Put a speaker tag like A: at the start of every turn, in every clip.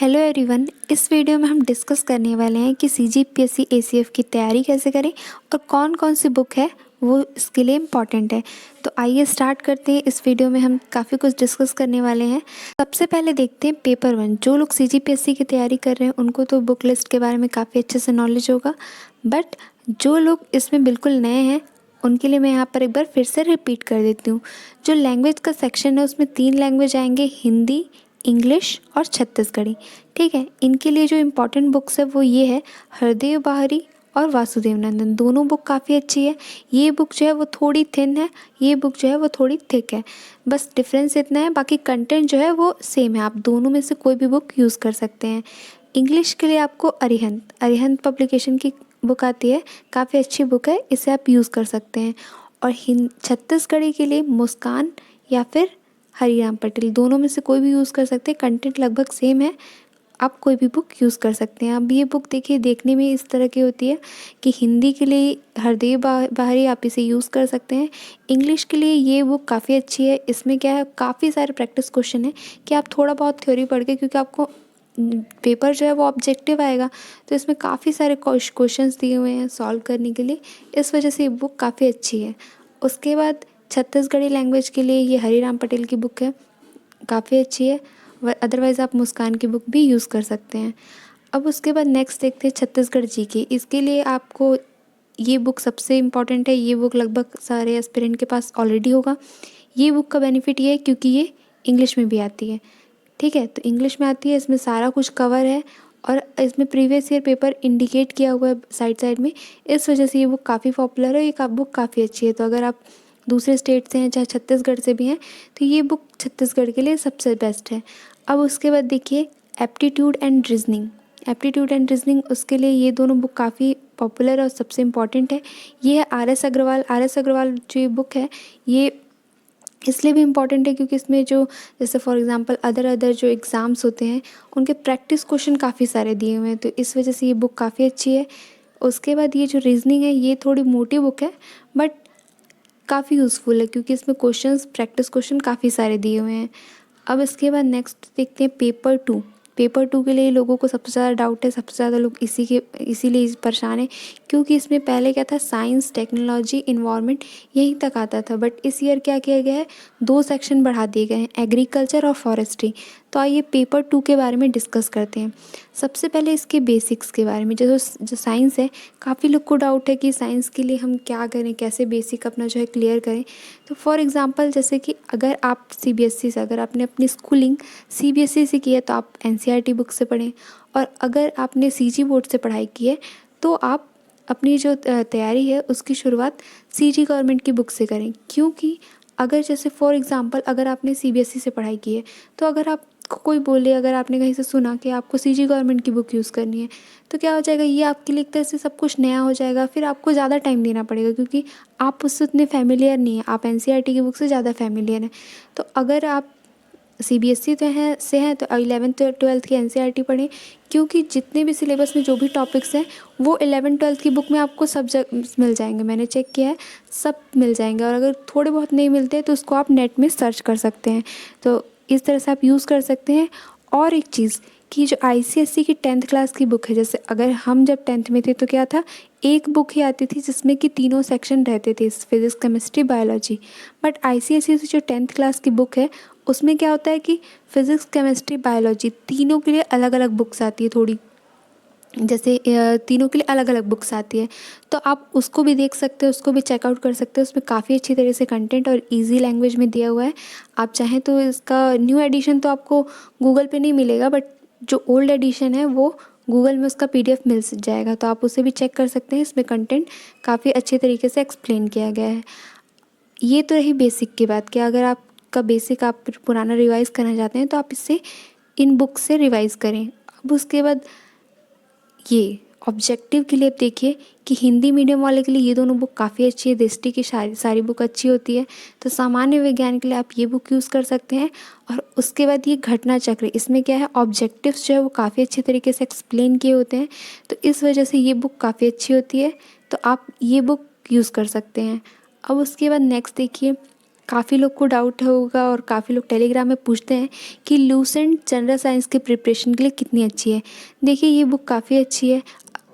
A: Hello everyone. इस video में हम डिस्कस करने वाले हैं कि सीजीपीएससी एसीएफ की तैयारी कैसे करें और कौन कौन सी बुक है वो इसके लिए इम्पॉर्टेंट है। तो आइए स्टार्ट करते हैं। इस वीडियो में हम काफ़ी कुछ डिस्कस करने वाले हैं। सबसे पहले देखते हैं पेपर 1। जो लोग सीजीपीएससी की तैयारी कर रहे हैं उनको तो बुक लिस्ट के बारे में काफ़ी अच्छे से नॉलेज होगा, बट जो लोग इसमें बिल्कुल नए हैं उनके लिए मैं यहाँ पर एक बार फिर से रिपीट कर देती हूँ। जो लैंग्वेज का सेक्शन है उसमें 3 लैंग्वेज आएंगे, हिंदी, इंग्लिश और छत्तीसगढ़ी। ठीक है, इनके लिए जो इम्पोर्टेंट बुक्स है वो ये है हरदेव बाहरी और वासुदेव नंदन। दोनों बुक काफ़ी अच्छी है। ये बुक जो है वो थोड़ी थिन है, ये बुक जो है वो थोड़ी थिक है, बस डिफरेंस इतना है। बाकी कंटेंट जो है वो सेम है, आप दोनों में से कोई भी बुक यूज़ कर सकते हैं। इंग्लिश के लिए आपको अरिहंत पब्लिकेशन की बुक आती है, काफ़ी अच्छी बुक है, इसे आप यूज़ कर सकते हैं। और छत्तीसगढ़ी के लिए मुस्कान या फिर हरिराम पटेल, दोनों में से कोई भी यूज़ कर सकते हैं। कंटेंट लगभग सेम है, आप कोई भी बुक यूज़ कर सकते हैं। अब ये बुक देखिए, देखने में इस तरह की होती है कि हिंदी के लिए हरदेव बाहरी आप इसे यूज़ कर सकते हैं। इंग्लिश के लिए ये बुक काफ़ी अच्छी है। इसमें क्या है, काफ़ी सारे प्रैक्टिस क्वेश्चन है कि आप थोड़ा बहुत थ्योरी पढ़ के, क्योंकि आपको पेपर जो है वो ऑब्जेक्टिव आएगा, तो इसमें काफ़ी सारे क्वेश्चंस दिए हुए हैं सॉल्व करने के लिए। इस वजह से ये बुक काफ़ी अच्छी है। उसके बाद छत्तीसगढ़ी लैंग्वेज के लिए ये हरिराम पटेल की बुक है, काफ़ी अच्छी है। अदरवाइज़ आप मुस्कान की बुक भी यूज़ कर सकते हैं। अब उसके बाद नेक्स्ट देखते हैं छत्तीसगढ़ जी की। इसके लिए आपको ये बुक सबसे इम्पॉर्टेंट है। ये बुक लगभग सारे एस्पिरेंट के पास ऑलरेडी होगा। ये बुक का बेनिफिट ये है क्योंकि ये इंग्लिश में भी आती है। ठीक है, तो इंग्लिश में आती है, इसमें सारा कुछ कवर है और इसमें प्रीवियस ईयर पेपर इंडिकेट किया हुआ है साइड में। इस वजह से ये बुक काफ़ी पॉपुलर है। ये बुक काफ़ी अच्छी है। तो अगर आप दूसरे स्टेट से हैं, चाहे छत्तीसगढ़ से भी हैं, तो ये बुक छत्तीसगढ़ के लिए सबसे बेस्ट है। अब उसके बाद देखिए एप्टीट्यूड एंड रीजनिंग, उसके लिए ये दोनों बुक काफ़ी पॉपुलर और सबसे इम्पॉर्टेंट है। ये है आर एस अग्रवाल जो ये बुक है, ये इसलिए भी इम्पॉर्टेंट है क्योंकि इसमें जो जैसे फॉर एग्जांपल अदर जो एग्ज़ाम्स होते हैं उनके प्रैक्टिस क्वेश्चन काफ़ी सारे दिए हुए हैं, तो इस वजह से ये बुक काफ़ी अच्छी है। उसके बाद ये जो रीजनिंग है ये थोड़ी मोटी बुक है, बट काफ़ी यूज़फुल है क्योंकि इसमें प्रैक्टिस क्वेश्चन काफ़ी सारे दिए हुए हैं। अब इसके बाद नेक्स्ट देखते हैं पेपर 2 के लिए लोगों को सबसे ज़्यादा डाउट है, सबसे ज़्यादा लोग इसीलिए परेशान है क्योंकि इसमें पहले क्या था, साइंस, टेक्नोलॉजी, इन्वायरमेंट यहीं तक आता था, बट इस ईयर क्या किया गया है, 2 सेक्शन बढ़ा दिए गए हैं, एग्रीकल्चर और फॉरेस्ट्री। तो आइए पेपर 2 के बारे में डिस्कस करते हैं। सबसे पहले इसके बेसिक्स के बारे में। जो साइंस है, काफ़ी लोग को डाउट है कि साइंस के लिए हम क्या करें, कैसे बेसिक अपना जो है क्लियर करें। तो फॉर एग्जांपल जैसे कि अगर आप सीबीएसई से, अगर आपने अपनी स्कूलिंग सीबीएसई से की है तो आप एनसीईआरटी बुक से पढ़ें, और अगर आपने सीजी बोर्ड से पढ़ाई की है तो आप अपनी जो तैयारी है उसकी शुरुआत सीजी गवर्नमेंट की बुक से करें। क्योंकि अगर जैसे फॉर एग्जांपल अगर आपने सीबीएसई से पढ़ाई की है, तो अगर आपको कोई बोले, अगर आपने कहीं से सुना कि आपको सीजी गवर्नमेंट की बुक यूज़ करनी है, तो क्या हो जाएगा, ये आपके लिए एक तरह से सब कुछ नया हो जाएगा। फिर आपको ज़्यादा टाइम देना पड़ेगा क्योंकि आप उससे उतने फैमिलियर नहीं हैं, आप एनसीईआरटी की बुक से ज़्यादा फैमिलियर हैं। तो अगर आप सीबीएसई से हैं तो 11th-12th की एनसीईआरटी पढ़ें, क्योंकि जितने भी सिलेबस में जो भी टॉपिक्स हैं वो 11th-12th की बुक में आपको सब मिल जाएंगे। मैंने चेक किया है, सब मिल जाएंगे। और अगर थोड़े बहुत नहीं मिलते हैं तो उसको आप नेट में सर्च कर सकते हैं। तो इस तरह से आप यूज़ कर सकते हैं। और एक चीज़ कि जो आईसीएसई की 10th क्लास की बुक है, जैसे अगर हम जब 10th में थे तो क्या था, एक बुक ही आती थी जिसमें कि तीनों सेक्शन रहते थे, physics, chemistry, biology. But ICSE से जो 10th क्लास की बुक है उसमें क्या होता है कि फिज़िक्स, केमिस्ट्री, बायोलॉजी तीनों के लिए अलग अलग बुक्स आती है थोड़ी, जैसे तीनों के लिए अलग अलग बुक्स आती है। तो आप उसको भी देख सकते हैं, उसको भी चेकआउट कर सकते हैं। उसमें काफ़ी अच्छी तरह से कंटेंट और इजी लैंग्वेज में दिया हुआ है। आप चाहें तो इसका न्यू एडिशन तो आपको गूगल पे नहीं मिलेगा, बट जो ओल्ड एडिशन है वो गूगल में उसका पीडीएफ मिल जाएगा, तो आप उसे भी चेक कर सकते हैं। इसमें कंटेंट काफ़ी अच्छे तरीके से एक्सप्लेन किया गया है। ये तो रही बेसिक की बात कि अगर आपका बेसिक आप पुराना रिवाइज़ करना चाहते हैं तो आप इससे इन बुक से रिवाइज़ करें। अब उसके बाद ये ऑब्जेक्टिव के लिए आप देखिए कि हिंदी मीडियम वाले के लिए ये दोनों बुक काफ़ी अच्छी है। दृष्टि की सारी बुक अच्छी होती है। तो सामान्य विज्ञान के लिए आप ये बुक यूज़ कर सकते हैं। और उसके बाद ये घटना चक्र, इसमें क्या है, ऑब्जेक्टिव्स जो है वो काफ़ी अच्छे तरीके से एक्सप्लेन किए होते हैं, तो इस वजह से ये बुक काफ़ी अच्छी होती है। तो आप ये बुक यूज़ कर सकते हैं। अब उसके बाद नेक्स्ट देखिए काफ़ी लोग को डाउट होगा और काफ़ी लोग टेलीग्राम में पूछते हैं कि लूसेंट जनरल साइंस के प्रिपरेशन के लिए कितनी अच्छी है। देखिए ये बुक काफ़ी अच्छी है,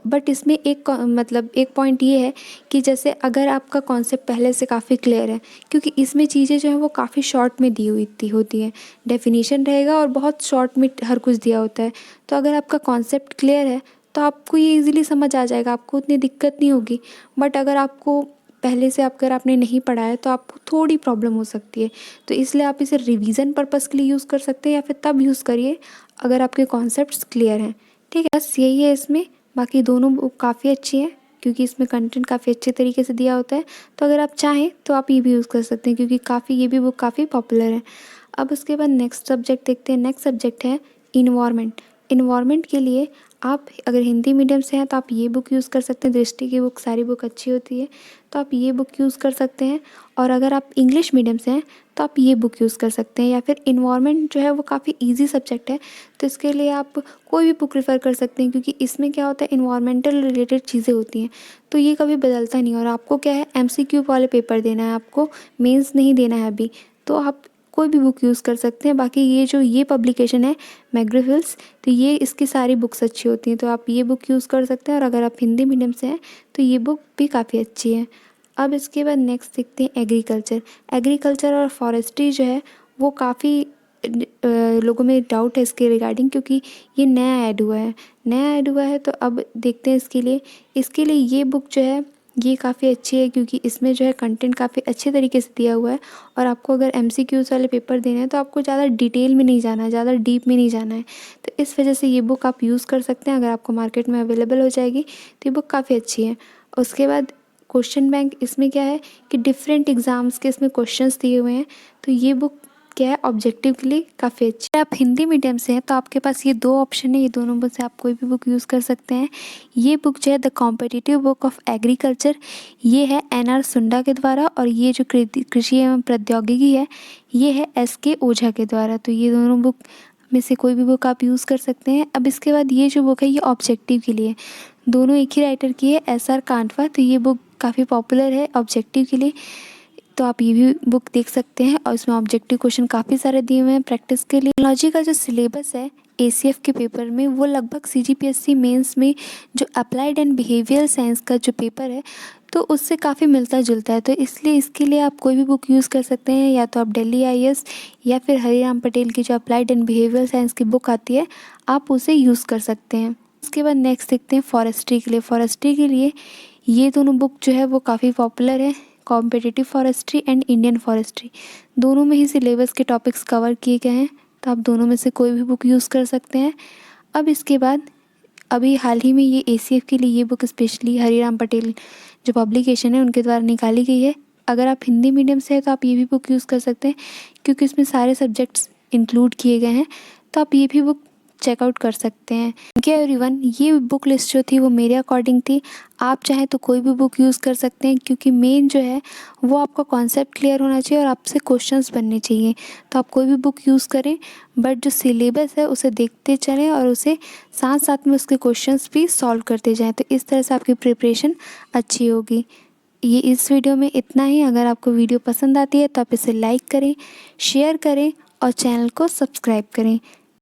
A: बट इसमें एक पॉइंट ये है कि जैसे अगर आपका कॉन्सेप्ट पहले से काफ़ी क्लियर है, क्योंकि इसमें चीज़ें जो हैं वो काफ़ी शॉर्ट में दी हुई होती हैं, डेफिनेशन रहेगा और बहुत शॉर्ट में हर कुछ दिया होता है। तो अगर आपका कॉन्सेप्ट क्लियर है तो आपको ये ईज़िली समझ आ जाएगा, आपको उतनी दिक्कत नहीं होगी। बट अगर आपको पहले से अगर आपने नहीं पढ़ा है तो आपको थोड़ी प्रॉब्लम हो सकती है। तो इसलिए आप इसे रिवीजन पर्पज़ के लिए यूज़ कर सकते हैं या फिर तब यूज़ करिए अगर आपके कॉन्सेप्ट्स क्लियर हैं। ठीक है, बस यही है इसमें। बाकी दोनों बुक काफ़ी अच्छी हैं क्योंकि इसमें कंटेंट काफ़ी अच्छे तरीके से दिया होता है। तो अगर आप चाहें तो आप ये भी यूज़ कर सकते हैं क्योंकि ये भी बुक काफ़ी पॉपुलर है। अब उसके बाद नेक्स्ट सब्जेक्ट देखते हैं। नेक्स्ट सब्जेक्ट है इन्वायरमेंट। इन्वायरमेंट के लिए आप अगर हिंदी मीडियम से हैं तो आप ये बुक यूज़ कर सकते हैं। दृष्टि की बुक सारी बुक अच्छी होती है, तो आप ये बुक यूज़ कर सकते हैं। और अगर आप इंग्लिश मीडियम से हैं तो आप ये बुक यूज़ कर सकते हैं। या फिर इन्वायरमेंट जो है वो काफ़ी ईजी सब्जेक्ट है, तो इसके लिए आप कोई भी बुक रेफ़र कर सकते हैं क्योंकि इसमें क्या होता है, इन्वायरमेंटल रिलेटेड चीज़ें होती हैं, तो ये कभी बदलता नहीं। और आपको क्या है, MCQ वाले पेपर देना है, आपको मेंस नहीं देना है अभी, तो आप कोई भी बुक यूज़ कर सकते हैं। बाकी ये पब्लिकेशन है मैकग्रो हिल्स, तो ये इसकी सारी बुक्स अच्छी होती हैं, तो आप ये बुक यूज़ कर सकते हैं। और अगर आप हिंदी मीडियम से हैं तो ये बुक भी काफ़ी अच्छी है। अब इसके बाद नेक्स्ट देखते हैं एग्रीकल्चर। एग्रीकल्चर और फॉरेस्ट्री जो है वो काफ़ी लोगों में डाउट है इसके रिगार्डिंग, क्योंकि ये नया ऐड हुआ है। तो अब देखते हैं इसके लिए ये बुक जो है ये काफ़ी अच्छी है क्योंकि इसमें जो है कंटेंट काफ़ी अच्छे तरीके से दिया हुआ है। और आपको अगर MCQs वाले पेपर देने हैं तो आपको ज़्यादा डिटेल में नहीं जाना है, ज़्यादा डीप में नहीं जाना है। तो इस वजह से ये बुक आप यूज़ कर सकते हैं। अगर आपको मार्केट में अवेलेबल हो जाएगी तो ये बुक काफ़ी अच्छी है। उसके बाद क्वेश्चन बैंक, इसमें क्या है कि डिफरेंट एग्ज़ाम्स के इसमें क्वेश्चंस दिए हुए हैं, तो ये बुक क्या है, ऑब्जेक्टिव के लिए काफ़ी अच्छी है। आप हिंदी मीडियम से हैं तो आपके पास ये 2 ऑप्शन है, ये दोनों में से आप कोई भी बुक यूज़ कर सकते हैं। ये बुक जो है the competitive book of agriculture, ये है NR सुंडा के द्वारा, और ये जो कृषि एवं प्रौद्योगिकी है ये है SK ओझा के द्वारा। तो ये दोनों बुक में से कोई भी बुक आप यूज़ कर सकते हैं। अब इसके बाद ये जो बुक है ये ऑब्जेक्टिव के लिए, दोनों एक ही राइटर की है, SR कांटवा। तो ये बुक काफ़ी पॉपुलर है ऑब्जेक्टिव के लिए, तो आप ये भी बुक देख सकते हैं। और इसमें ऑब्जेक्टिव क्वेश्चन काफ़ी सारे दिए हुए हैं प्रैक्टिस के लिए। टेक्नोलॉजी का जो सिलेबस है ACF के पेपर में वो लगभग CGPSC मेंस में जो अप्लाइड एंड बिहेवियरल साइंस का जो पेपर है तो उससे काफ़ी मिलता जुलता है। तो इसलिए इसके लिए आप कोई भी बुक यूज़ कर सकते हैं, या तो आप दिल्ली IAS या फिर हरिराम पटेल की जो अप्लाइड एंड बिहेवियरल साइंस की बुक आती है आप उसे यूज़ कर सकते हैं। उसके बाद नेक्स्ट देखते हैं फॉरेस्ट्री के लिए। फॉरेस्ट्री के लिए ये दोनों बुक जो है वो काफ़ी पॉपुलर है, competitive forestry and Indian forestry, दोनों में ही सिलेबस के टॉपिक्स कवर किए गए हैं, तो आप दोनों में से कोई भी बुक यूज़ कर सकते हैं। अब इसके बाद अभी हाल ही में ये ACF के लिए ये बुक स्पेशली हरिराम पटेल जो पब्लिकेशन है उनके द्वारा निकाली गई है। अगर आप हिंदी मीडियम से हैं तो आप ये भी बुक यूज़ कर सकते हैं क्योंकि इसमें सारे सब्जेक्ट्स इंक्लूड किए गए हैं, तो आप ये भी बुक चेकआउट कर सकते हैं। Thank you everyone. ये बुक लिस्ट जो थी वो मेरे अकॉर्डिंग थी, आप चाहें तो कोई भी बुक यूज़ कर सकते हैं क्योंकि मेन जो है वो आपका कॉन्सेप्ट क्लियर होना चाहिए और आपसे क्वेश्चंस बनने चाहिए। तो आप कोई भी बुक यूज़ करें, बट जो सिलेबस है उसे देखते चलें और उसे साथ साथ में उसके क्वेश्चंस भी सॉल्व करते जाएँ, तो इस तरह से आपकी प्रिपरेशन अच्छी होगी। ये इस वीडियो में इतना ही। अगर आपको वीडियो पसंद आती है तो आप इसे लाइक करें, शेयर करें और चैनल को सब्सक्राइब करें।